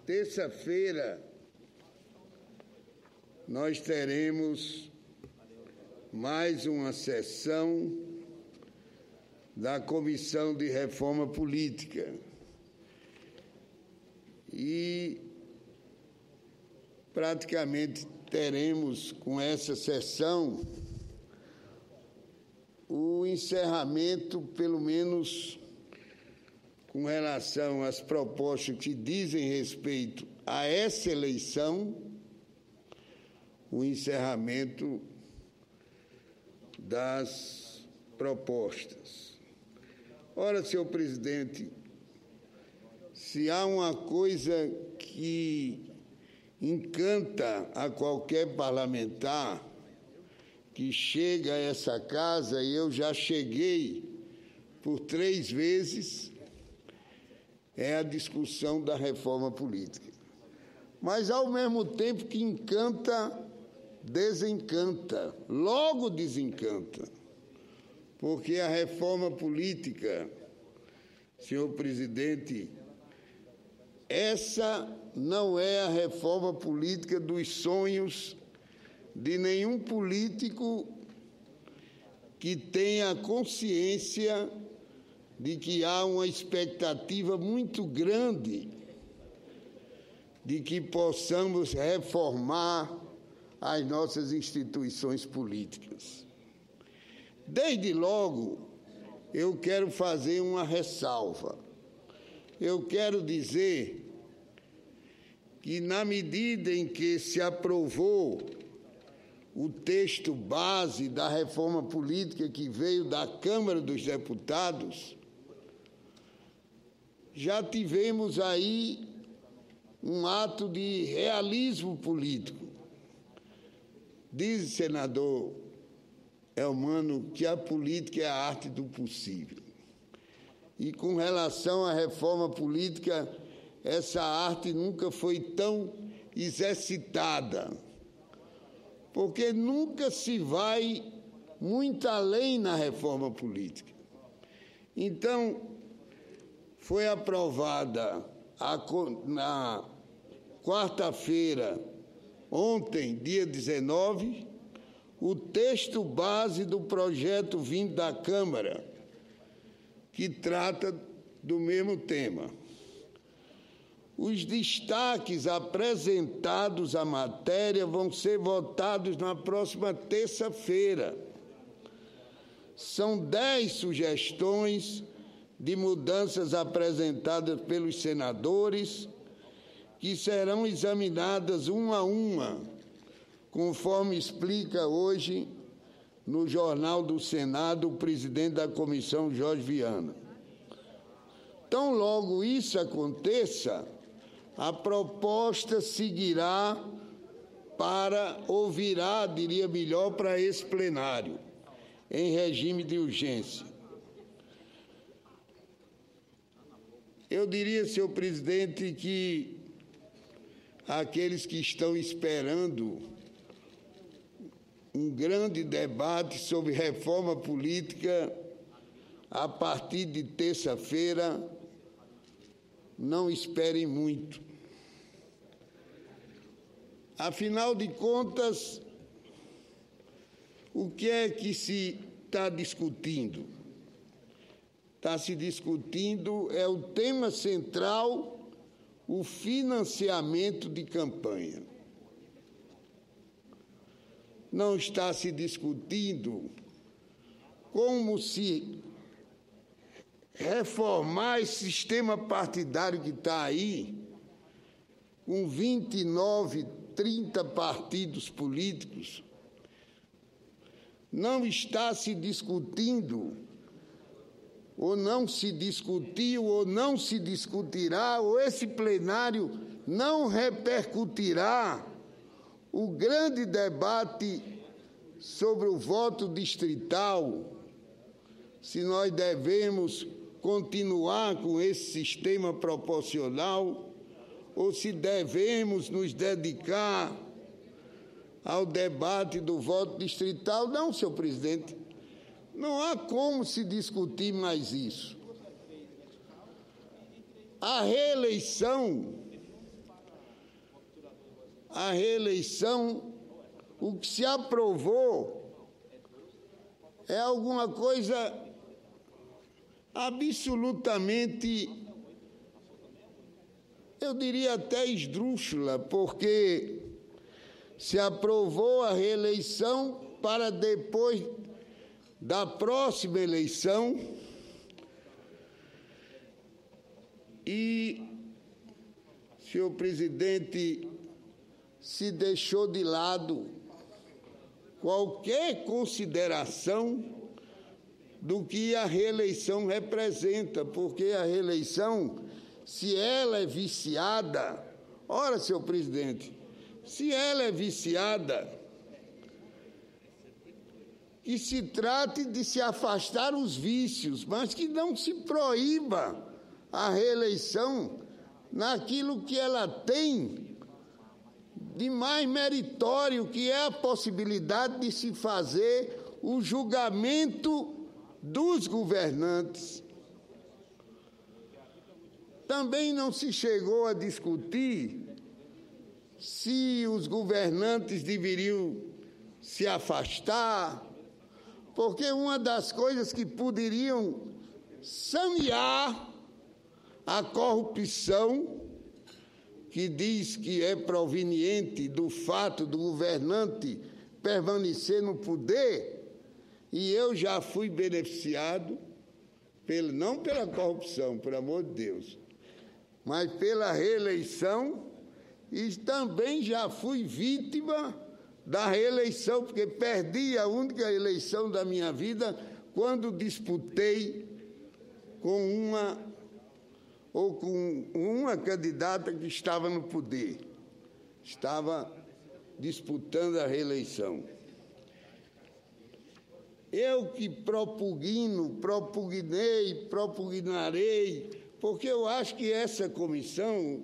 Terça-feira, nós teremos mais uma sessão da Comissão de Reforma Política. E praticamente teremos com essa sessão o encerramento, pelo menos com relação às propostas que dizem respeito a essa eleição, o encerramento das propostas. Ora, senhor presidente, se há uma coisa que encanta a qualquer parlamentar que chega a essa casa, e eu já cheguei por 3 vezes, é a discussão da reforma política. Mas, ao mesmo tempo que encanta, desencanta, logo desencanta, porque a reforma política, senhor presidente, essa não é a reforma política dos sonhos de nenhum político que tenha consciência de que há uma expectativa muito grande de que possamos reformar as nossas instituições políticas. Desde logo, eu quero fazer uma ressalva. Eu quero dizer que, na medida em que se aprovou o texto base da reforma política que veio da Câmara dos Deputados, já tivemos aí um ato de realismo político. Diz o senador Elmano que a política é a arte do possível. E com relação à reforma política, essa arte nunca foi tão exercitada, porque nunca se vai muito além na reforma política. Então, foi aprovada na quarta-feira, ontem, dia 19, o texto base do projeto vindo da Câmara, que trata do mesmo tema. Os destaques apresentados à matéria vão ser votados na próxima terça-feira. São 10 sugestões de mudanças apresentadas pelos senadores, que serão examinadas uma a uma, conforme explica hoje no Jornal do Senado o presidente da comissão, Jorge Viana. Tão logo isso aconteça, a proposta seguirá ou virá, diria melhor, para esse plenário, em regime de urgência. Eu diria, senhor presidente, que aqueles que estão esperando um grande debate sobre reforma política a partir de terça-feira, não esperem muito. Afinal de contas, o que é que se está discutindo? Está se discutindo, é o tema central, o financiamento de campanha. Não está se discutindo como se reformar esse sistema partidário que está aí, com 29, 30 partidos políticos. Não está se discutindo, ou não se discutiu, ou não se discutirá, ou esse plenário não repercutirá o grande debate sobre o voto distrital, se nós devemos continuar com esse sistema proporcional ou se devemos nos dedicar ao debate do voto distrital. Não, senhor presidente, não há como se discutir mais isso. A reeleição a reeleição, o que se aprovou é alguma coisa absolutamente, eu diria até esdrúxula, porque se aprovou a reeleição para depois da próxima eleição e, senhor presidente, se deixou de lado qualquer consideração do que a reeleição representa, porque a reeleição, se ela é viciada, ora, senhor presidente, se ela é viciada, que se trate de se afastar os vícios, mas que não se proíba a reeleição naquilo que ela tem de mais meritório, que é a possibilidade de se fazer o julgamento dos governantes. Também não se chegou a discutir se os governantes deveriam se afastar, porque uma das coisas que poderiam sanear a corrupção, que diz que é proveniente do fato do governante permanecer no poder, e eu já fui beneficiado, não pela corrupção, pelo amor de Deus, mas pela reeleição, e também já fui vítima da reeleição, porque perdi a única eleição da minha vida quando disputei com uma candidata que estava no poder, estava disputando a reeleição. Eu que propugnarei, porque eu acho que essa comissão,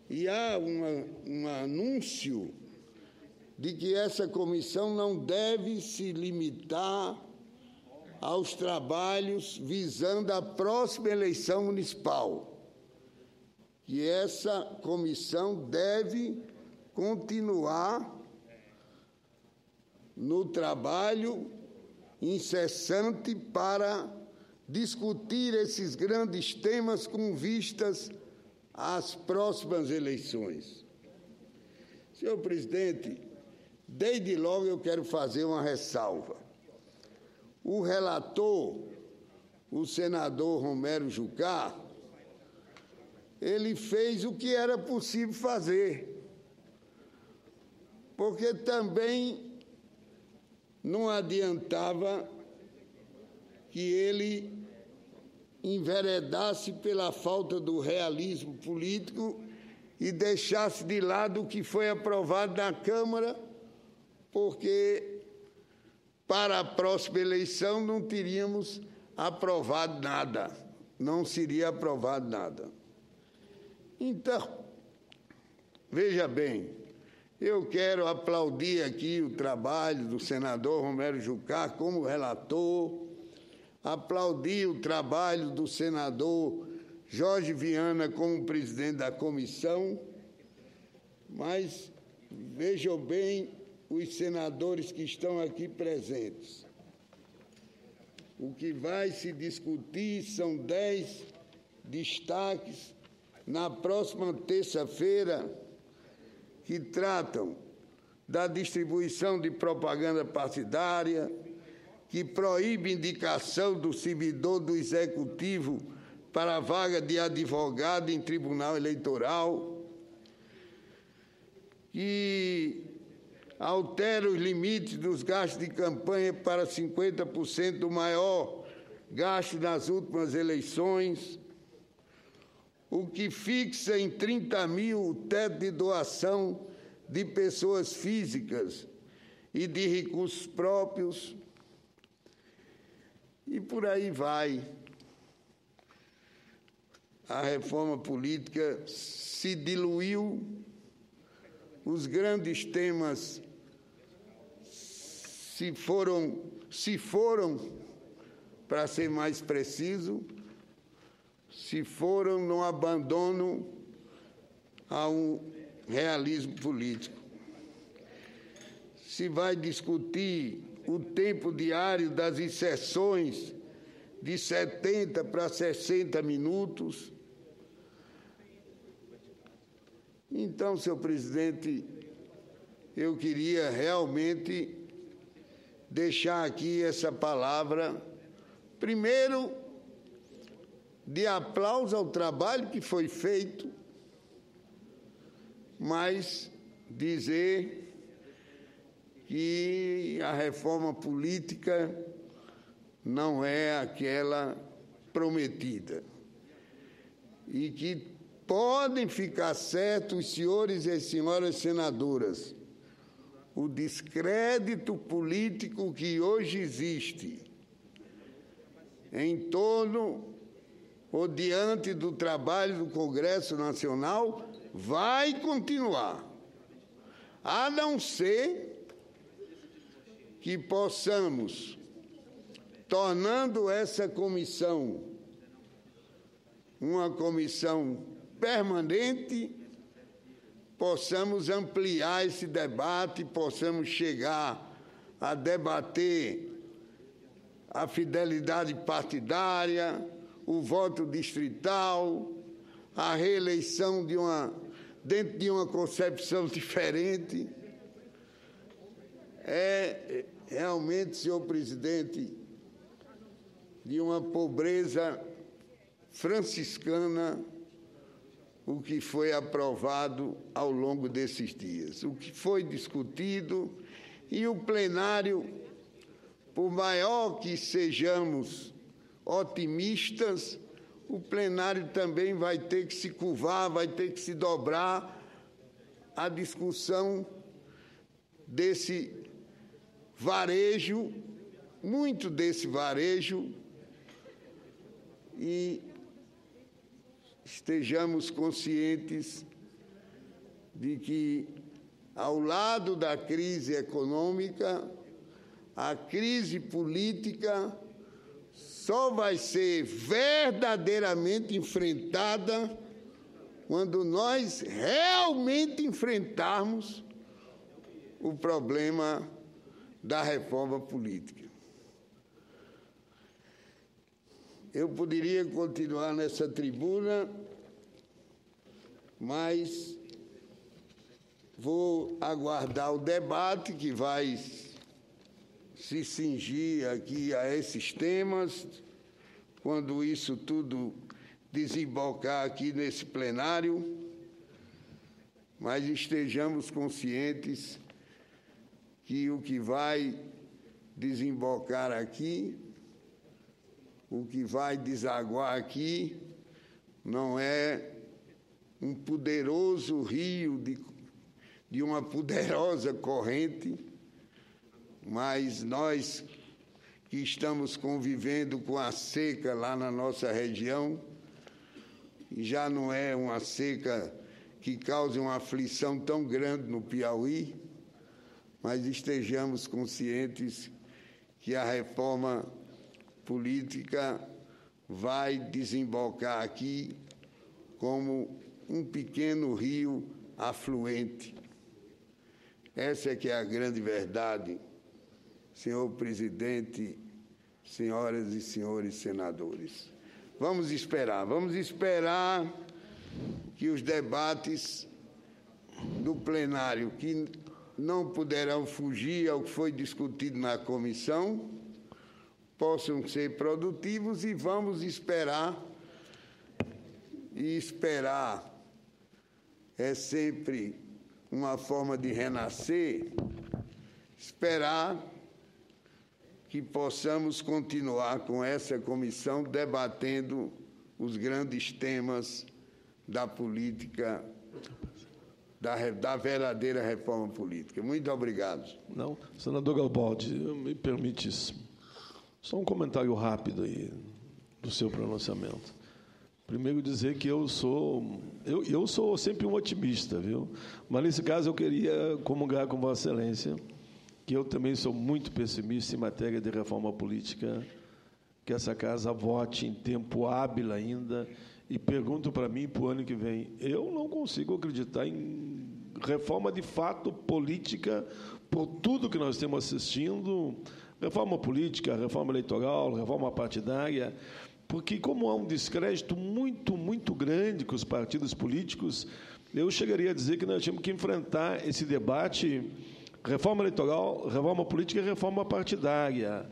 e há um anúncio de que essa comissão não deve se limitar aos trabalhos visando a próxima eleição municipal, que essa comissão deve continuar no trabalho incessante para discutir esses grandes temas com vistas às próximas eleições. Senhor presidente, desde logo eu quero fazer uma ressalva. O relator, o senador Romero Jucá, ele fez o que era possível fazer, porque também não adiantava que ele enveredasse pela falta do realismo político e deixasse de lado o que foi aprovado na Câmara, porque para a próxima eleição não teríamos aprovado nada, não seria aprovado nada. Então, veja bem, eu quero aplaudir aqui o trabalho do senador Romero Jucá como relator, aplaudir o trabalho do senador Jorge Viana como presidente da comissão, mas vejam bem os senadores que estão aqui presentes. O que vai se discutir são 10 destaques na próxima terça-feira, que tratam da distribuição de propaganda partidária, que proíbe indicação do servidor do Executivo para a vaga de advogado em tribunal eleitoral, que altera os limites dos gastos de campanha para 50% do maior gasto nas últimas eleições, o que fixa em 30 mil o teto de doação de pessoas físicas e de recursos próprios, e por aí vai. A reforma política se diluiu, os grandes temas se foram, para ser mais preciso, se foram no abandono a realismo político. Se vai discutir o tempo diário das inserções de 70 para 60 minutos. Então, senhor presidente, eu queria realmente deixar aqui essa palavra, primeiro, de aplauso ao trabalho que foi feito, mas dizer que a reforma política não é aquela prometida e que podem ficar certos, os senhores e as senhoras senadoras, o descrédito político que hoje existe em torno ou diante do trabalho do Congresso Nacional vai continuar, a não ser que possamos, tornando essa comissão uma comissão permanente, possamos ampliar esse debate, possamos chegar a debater a fidelidade partidária, o voto distrital, a reeleição dentro de uma concepção diferente. É realmente, senhor presidente, de uma pobreza franciscana o que foi aprovado ao longo desses dias, o que foi discutido, e o plenário, por maior que sejamos otimistas, o plenário também vai ter que se curvar, vai ter que se dobrar à discussão desse varejo, muito desse varejo, e estejamos conscientes de que, ao lado da crise econômica, a crise política só vai ser verdadeiramente enfrentada quando nós realmente enfrentarmos o problema da reforma política. Eu poderia continuar nessa tribuna, mas vou aguardar o debate que vai se cingir aqui a esses temas, quando isso tudo desembocar aqui nesse plenário, mas estejamos conscientes que o que vai desembocar aqui, o que vai desaguar aqui, não é um poderoso rio de uma poderosa corrente, mas nós que estamos convivendo com a seca lá na nossa região, e já não é uma seca que cause uma aflição tão grande no Piauí, mas estejamos conscientes que a reforma política vai desembocar aqui como um pequeno rio afluente. Essa é que é a grande verdade, senhor presidente, senhoras e senhores senadores. Vamos esperar que os debates do plenário, que não poderão fugir ao que foi discutido na comissão, possam ser produtivos, e vamos esperar, e esperar é sempre uma forma de renascer, esperar que possamos continuar com essa comissão debatendo os grandes temas da política, da verdadeira reforma política. Muito obrigado. Não, senador Garibaldi, me permite só um comentário rápido aí do seu pronunciamento. Primeiro dizer que eu sou sempre um otimista, viu? Mas nesse caso eu queria comungar com Vossa Excelência que eu também sou muito pessimista em matéria de reforma política, que essa casa vote em tempo hábil ainda, e pergunto para mim para o ano que vem. Eu não consigo acreditar em reforma de fato política, por tudo que nós estamos assistindo, reforma política, reforma eleitoral, reforma partidária, porque como há um descrédito muito, muito grande com os partidos políticos, eu chegaria a dizer que nós tínhamos que enfrentar esse debate, reforma eleitoral, reforma política e reforma partidária,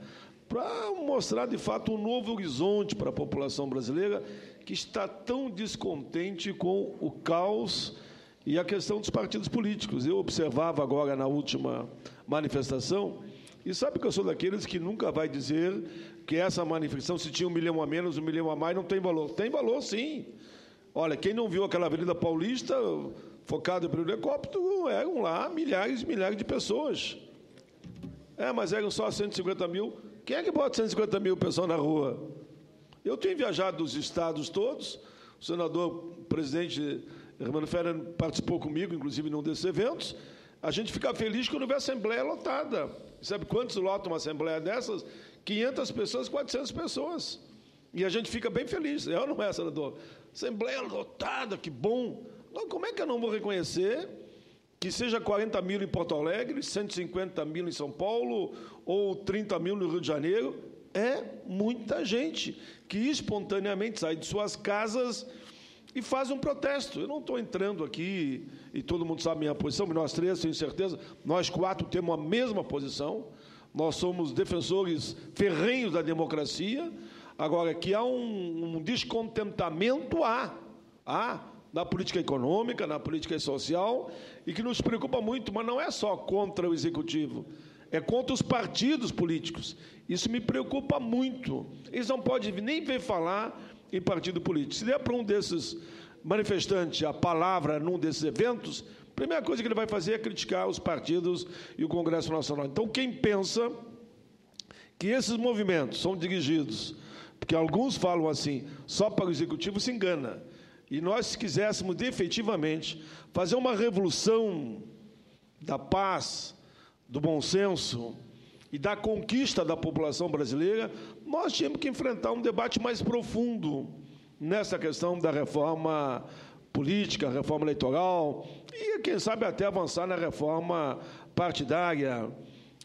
para mostrar, de fato, um novo horizonte para a população brasileira que está tão descontente com o caos e a questão dos partidos políticos. Eu observava agora na última manifestação, e sabe que eu sou daqueles que nunca vai dizer que essa manifestação, se tinha 1 milhão a menos, 1 milhão a mais, não tem valor. Tem valor, sim. Olha, quem não viu aquela Avenida Paulista, focada pelo helicóptero, eram lá milhares e milhares de pessoas. Mas eram só 150 mil. Quem é que bota 150 mil pessoas na rua? Eu tenho viajado dos estados todos, o senador, presidente Hermano Ferrer participou comigo, inclusive, num desses eventos. A gente fica feliz quando vê a Assembleia lotada. Sabe quantos lotam uma Assembleia dessas? 500 pessoas, 400 pessoas. E a gente fica bem feliz. Eu não é, senador? Assembleia lotada, que bom. Então, como é que eu não vou reconhecer que seja 40 mil em Porto Alegre, 150 mil em São Paulo ou 30 mil no Rio de Janeiro? É muita gente que espontaneamente sai de suas casas e faz um protesto. Eu não estou entrando aqui, e todo mundo sabe a minha posição, nós três, tenho certeza, nós quatro temos a mesma posição, nós somos defensores ferrenhos da democracia. Agora, que há um descontentamento, na política econômica, na política social, e que nos preocupa muito, mas não é só contra o Executivo, é contra os partidos políticos. Isso me preocupa muito. Eles não podem nem ver falar em partido político. Se der para um desses manifestantes a palavra num desses eventos, a primeira coisa que ele vai fazer é criticar os partidos e o Congresso Nacional. Então, quem pensa que esses movimentos são dirigidos, porque alguns falam assim, só para o Executivo, se engana. E nós, se quiséssemos efetivamente fazer uma revolução da paz, do bom senso e da conquista da população brasileira, nós tínhamos que enfrentar um debate mais profundo nessa questão da reforma política, reforma eleitoral e, quem sabe, até avançar na reforma partidária.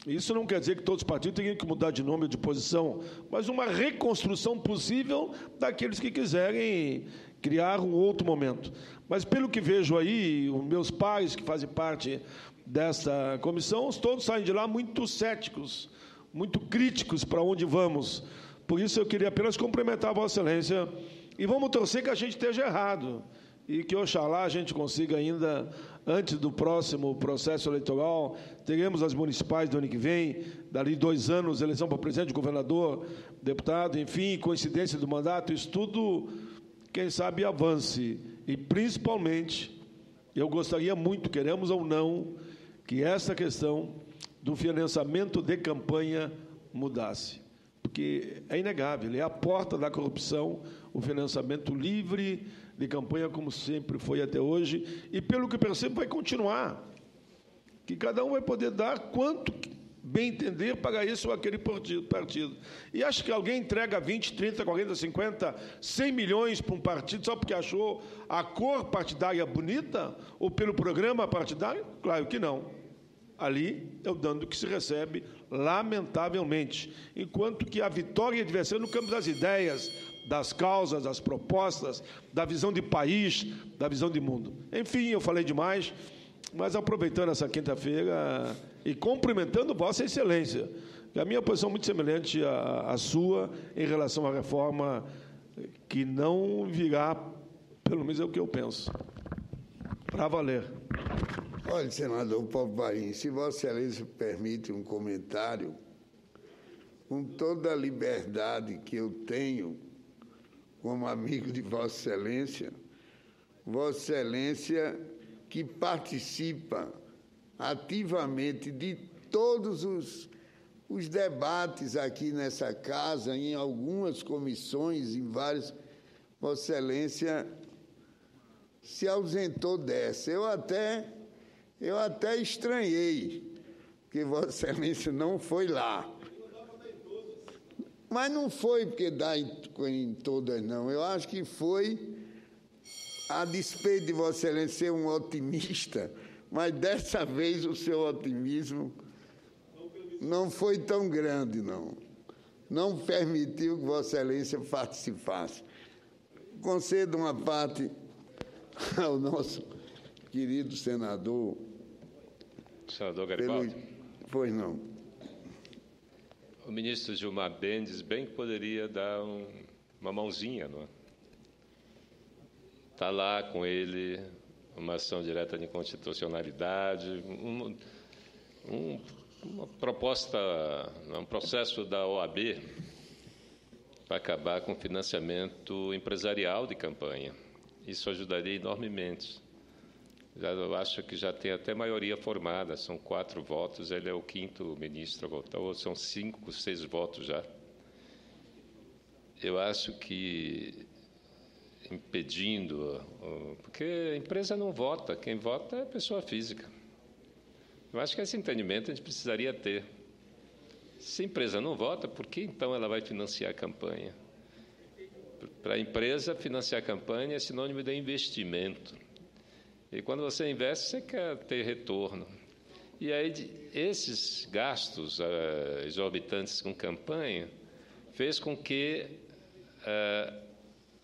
Isso não quer dizer que todos os partidos tenham que mudar de nome ou de posição, mas uma reconstrução possível daqueles que quiserem criar um outro momento. Mas, pelo que vejo aí, os meus pais, que fazem parte dessa comissão, todos saem de lá muito céticos, muito críticos para onde vamos. Por isso, eu queria apenas cumprimentar a Vossa Excelência e vamos torcer que a gente esteja errado e que, oxalá, a gente consiga ainda, antes do próximo processo eleitoral, teremos as municipais do ano que vem, dali 2 anos, eleição para presidente, governador, deputado, enfim, coincidência do mandato, isso tudo, quem sabe, avance. E, principalmente, eu gostaria muito, queremos ou não, que essa questão do financiamento de campanha mudasse. Porque é inegável, é a porta da corrupção, o financiamento livre de campanha, como sempre foi até hoje, e, pelo que percebo, vai continuar. Que cada um vai poder dar quanto bem entender para esse ou aquele partido. E acho que alguém entrega 20, 30, 40, 50, 100 milhões para um partido só porque achou a cor partidária bonita ou pelo programa partidário? Claro que não. Ali é o dano que se recebe, lamentavelmente. Enquanto que a vitória deve ser no campo das ideias, das causas, das propostas, da visão de país, da visão de mundo. Enfim, eu falei demais, mas aproveitando essa quinta-feira e cumprimentando Vossa Excelência, que a minha posição é muito semelhante à sua em relação à reforma, que não virá, pelo menos é o que eu penso, para valer. Olha, senador Popparin, se Vossa Excelência permite um comentário, com toda a liberdade que eu tenho como amigo de Vossa Excelência que participa ativamente de todos os debates aqui nessa casa, em algumas comissões, em várias, Vossa Excelência se ausentou dessa. Eu até estranhei que Vossa Excelência não foi lá. Mas não foi porque dá em todas, não. Eu acho que foi, a despeito de Vossa Excelência ser um otimista, mas dessa vez o seu otimismo não foi tão grande, não. Não permitiu que Vossa Excelência participasse. Concedo uma parte ao nosso querido senador. Senador Garibaldi. Pois não. O ministro Gilmar Mendes bem que poderia dar uma mãozinha, não é? Está lá com ele uma ação direta de inconstitucionalidade, uma proposta, um processo da OAB para acabar com o financiamento empresarial de campanha. Isso ajudaria enormemente. Eu acho que já tem até maioria formada, são 4 votos, ele é o 5º ministro a votar, ou são 5, 6 votos já. Eu acho que impedindo, porque a empresa não vota, quem vota é a pessoa física. Eu acho que esse entendimento a gente precisaria ter. Se a empresa não vota, por que então ela vai financiar a campanha? Para a empresa, financiar a campanha é sinônimo de investimento. E quando você investe, você quer ter retorno. E aí, esses gastos exorbitantes com campanha fez com que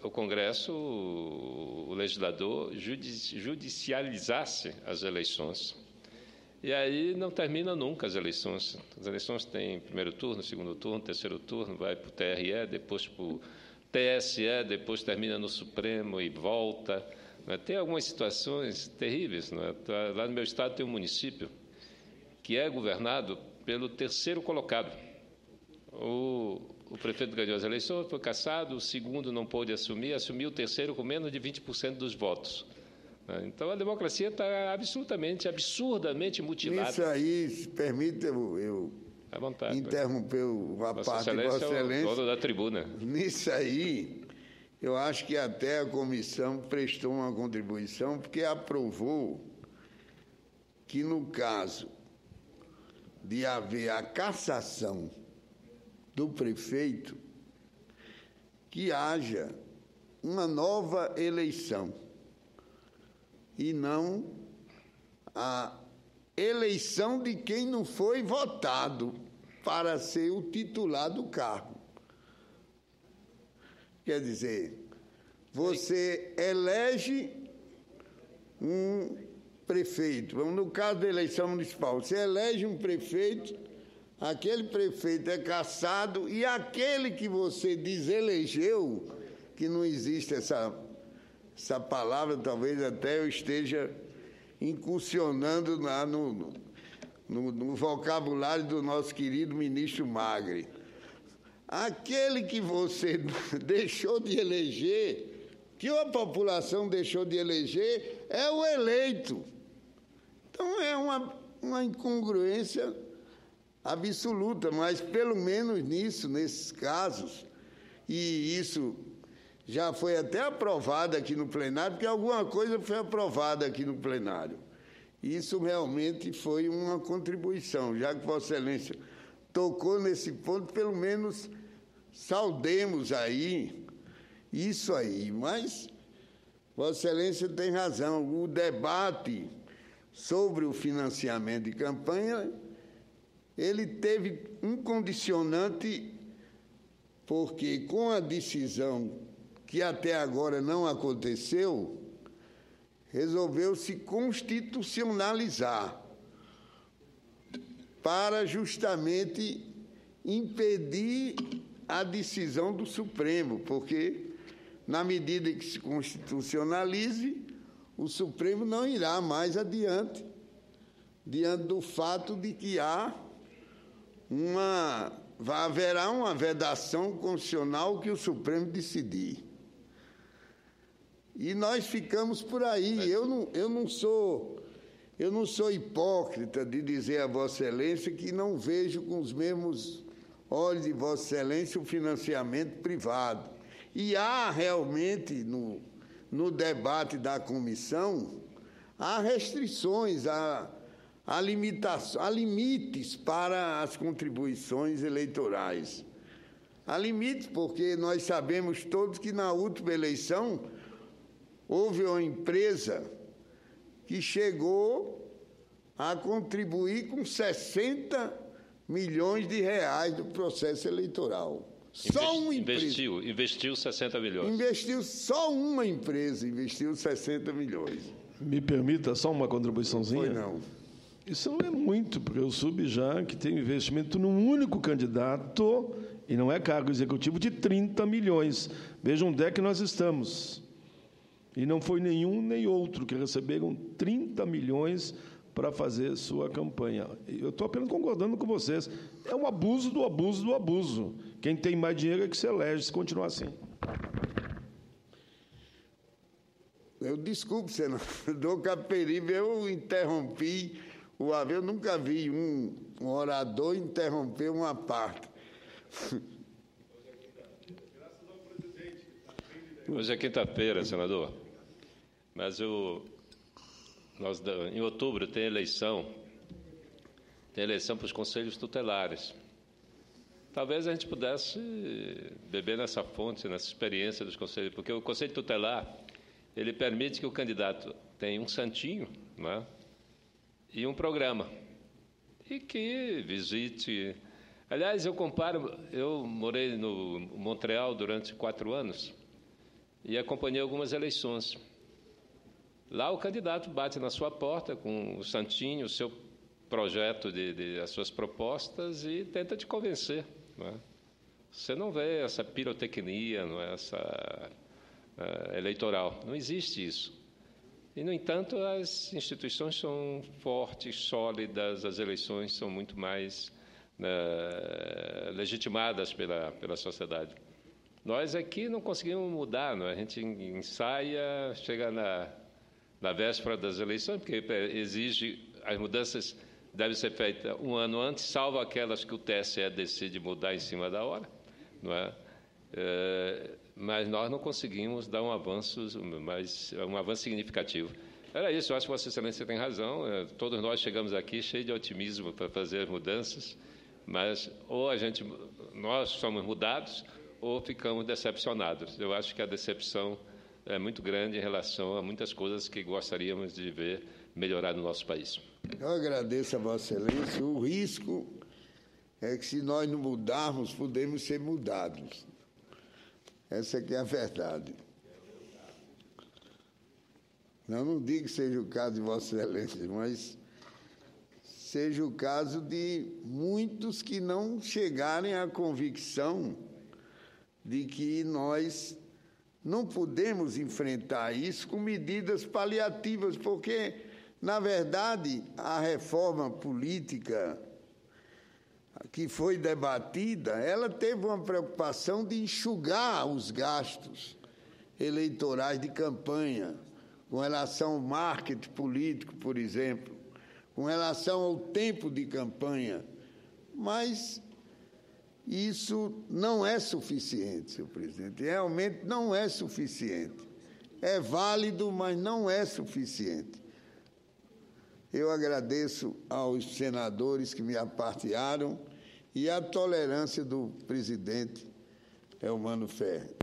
o Congresso, o legislador, judicializasse as eleições. E aí não termina nunca as eleições. As eleições têm primeiro turno, segundo turno, terceiro turno, vai para o TRE, depois para o TSE, depois termina no Supremo e volta. Tem algumas situações terríveis. Lá no meu estado tem um município que é governado pelo terceiro colocado. O prefeito ganhou as eleições, foi cassado, o segundo não pôde assumir, assumiu o terceiro com menos de 20% dos votos. Então, a democracia está absolutamente, absurdamente mutilada. Isso aí, se permite, eu à vontade, interromper a parte de Vossa Excelência. É o dono da tribuna. Nisso aí, eu acho que até a comissão prestou uma contribuição, porque aprovou que, no caso de haver a cassação do prefeito, que haja uma nova eleição e não a eleição de quem não foi votado para ser o titular do cargo. Quer dizer, você elege um prefeito, no caso da eleição municipal, você elege um prefeito, aquele prefeito é cassado e aquele que você deselegeu, que não existe essa palavra, talvez até eu esteja incursionando no vocabulário do nosso querido ministro Magre. Aquele que você deixou de eleger, que a população deixou de eleger, é o eleito. Então, é uma incongruência absoluta, mas pelo menos nesses casos, e isso já foi até aprovado aqui no plenário, porque alguma coisa foi aprovada aqui no plenário. Isso realmente foi uma contribuição, já que Vossa Excelência tocou nesse ponto, pelo menos saudemos aí isso aí. Mas Vossa Excelência tem razão, o debate sobre o financiamento de campanha, ele teve um condicionante, porque com a decisão que até agora não aconteceu, resolveu-se constitucionalizar para justamente impedir a decisão do Supremo, porque, na medida que se constitucionalize, o Supremo não irá mais adiante, diante do fato de que haverá uma vedação constitucional que o Supremo decidir. E nós ficamos por aí. Eu não sou hipócrita de dizer a Vossa Excelência que não vejo com os mesmos olhos de Vossa Excelência o financiamento privado. E há realmente, no debate da comissão, há restrições, há limites para as contribuições eleitorais. Há limites porque nós sabemos todos que na última eleição houve uma empresa que chegou a contribuir com 60 milhões de reais do processo eleitoral. Só uma empresa. Investiu 60 milhões. Investiu só uma empresa, investiu 60 milhões. Me permita só uma contribuiçãozinha? Foi não. Isso não é muito, porque eu soube já que tem investimento num único candidato, e não é cargo executivo, de 30 milhões. Vejam onde é que nós estamos. E não foi nenhum nem outro que receberam 30 milhões para fazer sua campanha. Eu estou apenas concordando com vocês. É um abuso do abuso do abuso. Quem tem mais dinheiro é que se elege, se continuar assim. Eu desculpe, senador Caperibe, eu interrompi o avião. Eu nunca vi um orador interromper uma parte. Hoje é quinta-feira, senador. Mas em outubro tem eleição para os conselhos tutelares. Talvez a gente pudesse beber nessa fonte, nessa experiência dos conselhos, porque o conselho tutelar ele permite que o candidato tenha um santinho, né, e um programa, e que visite. Aliás, eu morei no Montreal durante 4 anos e acompanhei algumas eleições. Lá o candidato bate na sua porta com o santinho, o seu projeto, as suas propostas e tenta te convencer. Não é? Você não vê essa pirotecnia, não é? Essa eleitoral. Não existe isso. E, no entanto, as instituições são fortes, sólidas, as eleições são muito mais legitimadas pela sociedade. Nós aqui não conseguimos mudar, não é? A gente ensaia, chega na véspera das eleições, porque exige, as mudanças devem ser feitas um ano antes, salvo aquelas que o TSE decide mudar em cima da hora, não é? Mas nós não conseguimos dar um avanço significativo. Era isso, eu acho que Vossa Excelência tem razão, todos nós chegamos aqui cheios de otimismo para fazer as mudanças, mas ou nós somos mudados ou ficamos decepcionados. Eu acho que a decepção é muito grande em relação a muitas coisas que gostaríamos de ver melhorar no nosso país. Eu agradeço a Vossa Excelência. O risco é que, se nós não mudarmos, podemos ser mudados. Essa que é a verdade. Não digo que seja o caso de Vossa Excelência, mas seja o caso de muitos que não chegarem à convicção de que nós não podemos enfrentar isso com medidas paliativas, porque, na verdade, a reforma política que foi debatida, ela teve uma preocupação de enxugar os gastos eleitorais de campanha, com relação ao marketing político, por exemplo, com relação ao tempo de campanha. Mas isso não é suficiente, senhor presidente. Realmente não é suficiente. É válido, mas não é suficiente. Eu agradeço aos senadores que me apartearam e a tolerância do presidente Elmano Ferreira.